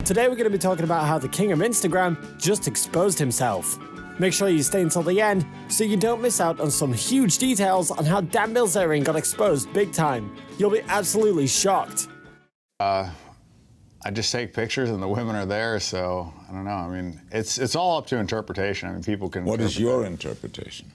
Today we're going to be talking about how the king of Instagram just exposed himself. Make sure you stay until the end so you don't miss out on some huge details on how Dan Bilzerian got exposed big time. You'll be absolutely shocked. I just take pictures and the women are there, so I don't know. I mean, it's all up to interpretation. I mean, people can. What is your interpretation?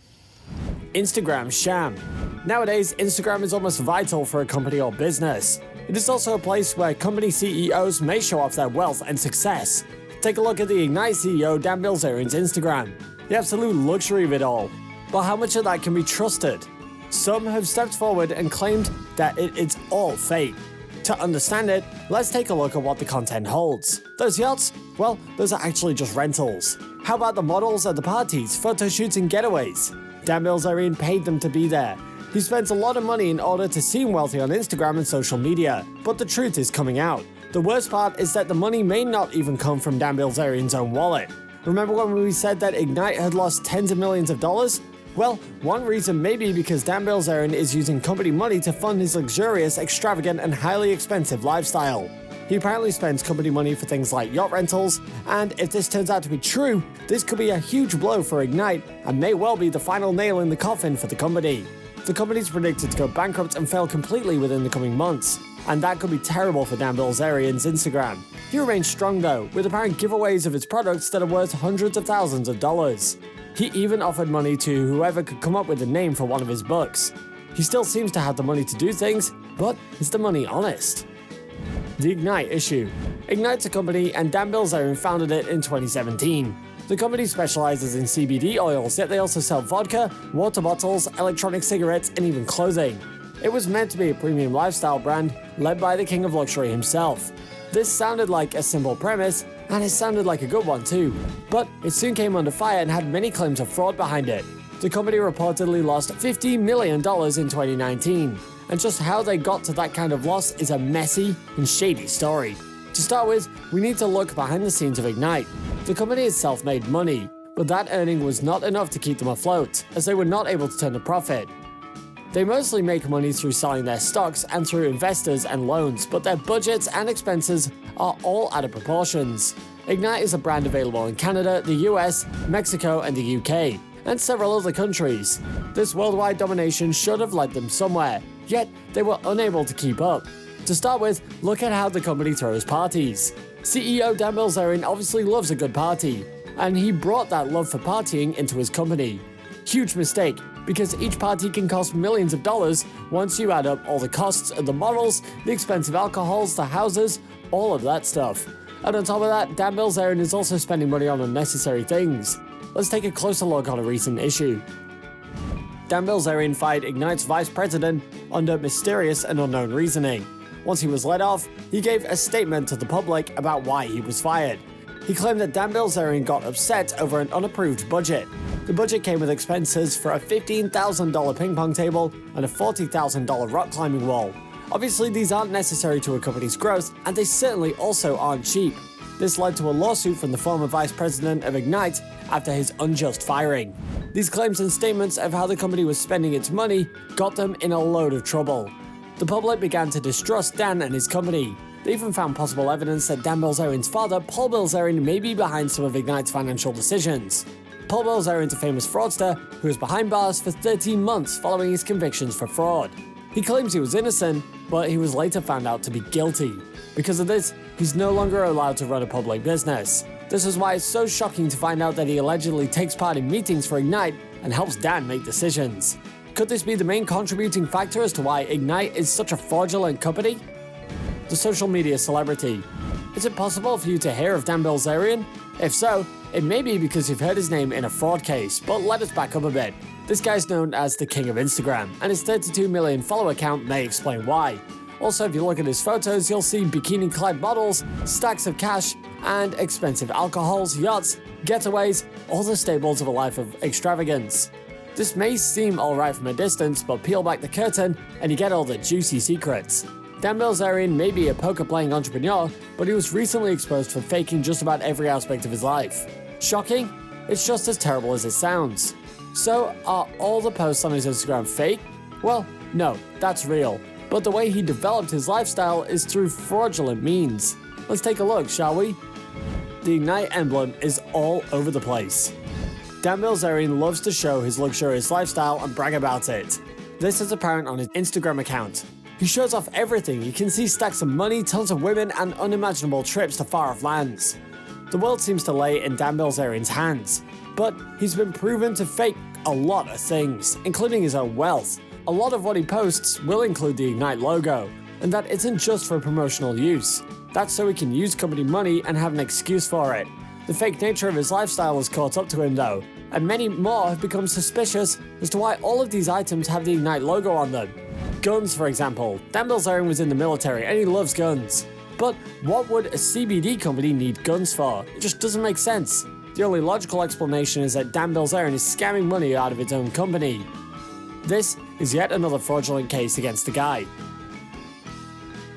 Instagram sham. Nowadays, Instagram is almost vital for a company or business. It is also a place where company CEOs may show off their wealth and success. Take a look at the Ignite CEO Dan Bilzerian's Instagram. The absolute luxury of it all. But how much of that can be trusted? Some have stepped forward and claimed that it's all fake. To understand it, let's take a look at what the content holds. Those yachts? Well, those are actually just rentals. How about the models at the parties, photo shoots and getaways? Dan Bilzerian paid them to be there. He spends a lot of money in order to seem wealthy on Instagram and social media. But the truth is coming out. The worst part is that the money may not even come from Dan Bilzerian's own wallet. Remember when we said that Ignite had lost tens of millions of dollars? Well, one reason may be because Dan Bilzerian is using company money to fund his luxurious, extravagant, and highly expensive lifestyle. He apparently spends company money for things like yacht rentals, and if this turns out to be true, this could be a huge blow for Ignite and may well be the final nail in the coffin for the company. The company is predicted to go bankrupt and fail completely within the coming months, and that could be terrible for Dan Bilzerian's Instagram. He remains strong though, with apparent giveaways of his products that are worth hundreds of thousands of dollars. He even offered money to whoever could come up with a name for one of his books. He still seems to have the money to do things, but is the money honest? The Ignite issue. Ignite's a company, and Dan Bilzerian founded it in 2017. The company specializes in CBD oils, yet they also sell vodka, water bottles, electronic cigarettes, and even clothing. It was meant to be a premium lifestyle brand, led by the king of luxury himself. This sounded like a simple premise, and it sounded like a good one too. But it soon came under fire and had many claims of fraud behind it. The company reportedly lost $50 million in 2019. And just how they got to that kind of loss is a messy and shady story. To start with, we need to look behind the scenes of Ignite. The company itself made money, but that earning was not enough to keep them afloat, as they were not able to turn a profit. They mostly make money through selling their stocks and through investors and loans, but their budgets and expenses are all out of proportions. Ignite is a brand available in Canada, the US, Mexico, and the UK, and several other countries. This worldwide domination should have led them somewhere, yet they were unable to keep up. To start with, look at how the company throws parties. CEO Dan Bilzerian obviously loves a good party, and he brought that love for partying into his company. Huge mistake, because each party can cost millions of dollars once you add up all the costs of the models, the expensive alcohols, the houses, all of that stuff. And on top of that, Dan Bilzerian is also spending money on unnecessary things. Let's take a closer look on a recent issue. Dan Bilzerian fired Ignite's vice president under mysterious and unknown reasoning. Once he was let off, he gave a statement to the public about why he was fired. He claimed that Dan Bilzerian got upset over an unapproved budget. The budget came with expenses for a $15,000 ping pong table and a $40,000 rock climbing wall. Obviously, these aren't necessary to a company's growth, and they certainly also aren't cheap. This led to a lawsuit from the former vice president of Ignite after his unjust firing. These claims and statements of how the company was spending its money got them in a load of trouble. The public began to distrust Dan and his company. They even found possible evidence that Dan Bilzerian's father, Paul Bilzerian, may be behind some of Ignite's financial decisions. Paul Bilzerian's a famous fraudster who was behind bars for 13 months following his convictions for fraud. He claims he was innocent, but he was later found out to be guilty. Because of this, he's no longer allowed to run a public business. This is why it's so shocking to find out that he allegedly takes part in meetings for Ignite and helps Dan make decisions. Could this be the main contributing factor as to why Ignite is such a fraudulent company? The social media celebrity. Is it possible for you to hear of Dan Bilzerian? If so, it may be because you've heard his name in a fraud case, but let us back up a bit. This guy's known as the king of Instagram, and his 32 million follower count may explain why. Also, if you look at his photos, you'll see bikini-clad models, stacks of cash, and expensive alcohols, yachts, getaways, all the staples of a life of extravagance. This may seem alright from a distance, but peel back the curtain and you get all the juicy secrets. Dan Bilzerian may be a poker-playing entrepreneur, but he was recently exposed for faking just about every aspect of his life. Shocking? It's just as terrible as it sounds. So, are all the posts on his Instagram fake? Well, no, that's real. But the way he developed his lifestyle is through fraudulent means. Let's take a look, shall we? The Ignite emblem is all over the place. Dan Bilzerian loves to show his luxurious lifestyle and brag about it. This is apparent on his Instagram account. He shows off everything. You can see stacks of money, tons of women, and unimaginable trips to far-off lands. The world seems to lay in Dan Bilzerian's hands, but he's been proven to fake a lot of things, including his own wealth. A lot of what he posts will include the Ignite logo, and that isn't just for promotional use. That's so he can use company money and have an excuse for it. The fake nature of his lifestyle has caught up to him though, and many more have become suspicious as to why all of these items have the Ignite logo on them. Guns, for example. Dan Bilzerian was in the military and he loves guns. But what would a CBD company need guns for? It just doesn't make sense. The only logical explanation is that Dan Bilzerian is scamming money out of its own company. This is yet another fraudulent case against the guy.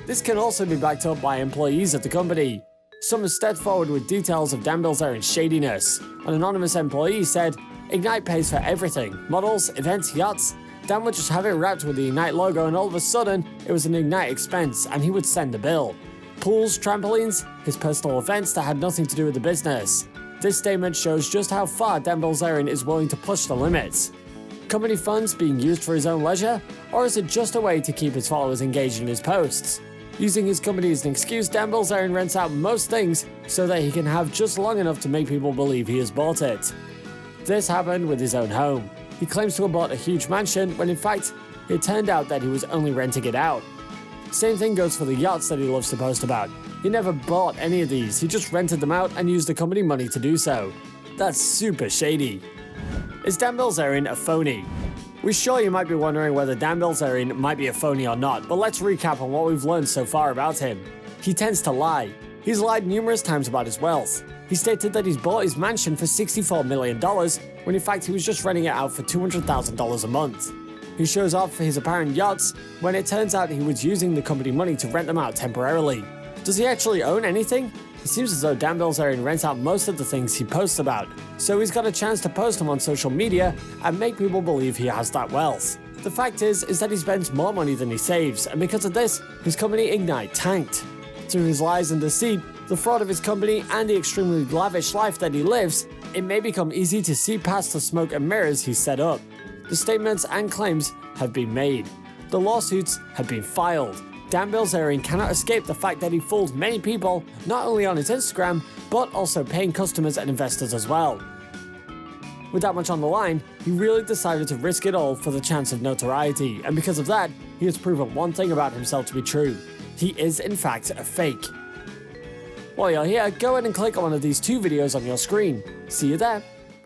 This can also be backed up by employees of the company. Some have stepped forward with details of Dan Bilzerian's shadiness. An anonymous employee said, "Ignite pays for everything. Models, events, yachts. Dan would just have it wrapped with the Ignite logo and all of a sudden, it was an Ignite expense and he would send the bill. Pools, trampolines, his personal events that had nothing to do with the business." This statement shows just how far Dan Bilzerian is willing to push the limits. Company funds being used for his own leisure? Or is it just a way to keep his followers engaged in his posts? Using his company as an excuse, Dan Bilzerian rents out most things so that he can have just long enough to make people believe he has bought it. This happened with his own home. He claims to have bought a huge mansion when in fact, it turned out that he was only renting it out. Same thing goes for the yachts that he loves to post about. He never bought any of these, he just rented them out and used the company money to do so. That's super shady. Is Dan Bilzerian a phony? We're sure you might be wondering whether Dan Bilzerian might be a phony or not, but let's recap on what we've learned so far about him. He tends to lie. He's lied numerous times about his wealth. He stated that he's bought his mansion for $64 million, when in fact he was just renting it out for $200,000 a month. He shows off his apparent yachts, when it turns out he was using the company money to rent them out temporarily. Does he actually own anything? It seems as though Dan Bilzerian rents out most of the things he posts about, so he's got a chance to post them on social media and make people believe he has that wealth. The fact is that he spends more money than he saves, and because of this, his company Ignite tanked. Through his lies and deceit, the fraud of his company, and the extremely lavish life that he lives, it may become easy to see past the smoke and mirrors he's set up. The statements and claims have been made. The lawsuits have been filed. Dan Bilzerian cannot escape the fact that he fooled many people, not only on his Instagram, but also paying customers and investors as well. With that much on the line, he really decided to risk it all for the chance of notoriety, and because of that, he has proven one thing about himself to be true. He is in fact a fake. While you're here, go ahead and click on one of these two videos on your screen. See you there.